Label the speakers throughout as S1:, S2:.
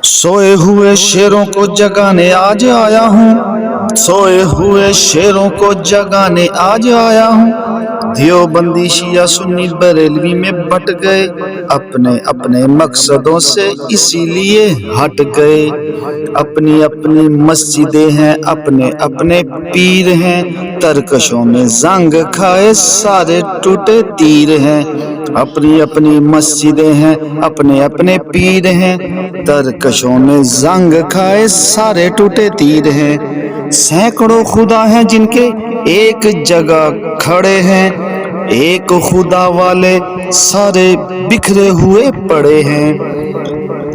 S1: सोए हुए शेरों को जगाने आज आया हूँ, सोए हुए शेरों को जगाने आज आया हूँ। देवबंदी शिया सुन्नी बरेलवी में बट गए, अपने अपने मकसदों से इसीलिए हट गए। अपनी अपनी मस्जिदें हैं, अपने अपने पीर हैं, तरकशों में जंग खाए सारे टूटे तीर हैं। अपनी अपनी मस्जिदें हैं, अपने अपने पीर हैं, तरकशों में जंग खाए सारे टूटे तीर हैं। सैकड़ों खुदा हैं जिनके एक जगह खड़े हैं, एक खुदा वाले सारे बिखरे हुए पड़े हैं।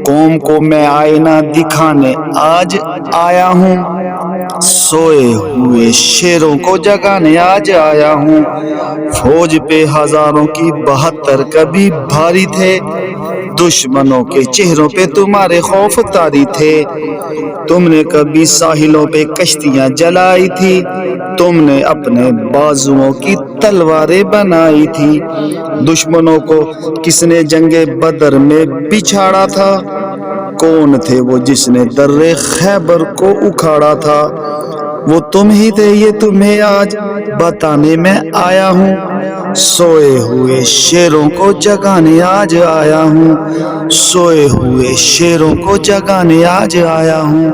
S1: कौम को मैं आईना दिखाने आज आया हूँ, सोए हुए शेरों को जगाने आज आया हूँ। फौज पे हजारों की 72 कभी भारी थे, दुश्मनों के चेहरों पे तुम्हारे खौफ तारी थे। तुमने कभी साहिलों पे कश्तियां जलाई थी, तुमने अपने बाजुओं की तलवारें बनाई थी। दुश्मनों को किसने जंगे बदर में बिछाड़ा था, कौन थे वो जिसने दर्रे खैबर को उखाड़ा था। वो तुम ही थे, ये तुम्हें आज बताने में आया हूँ। सोए हुए शेरों को जगाने आज आया हूँ, सोए हुए शेरों को जगाने आज आया हूँ।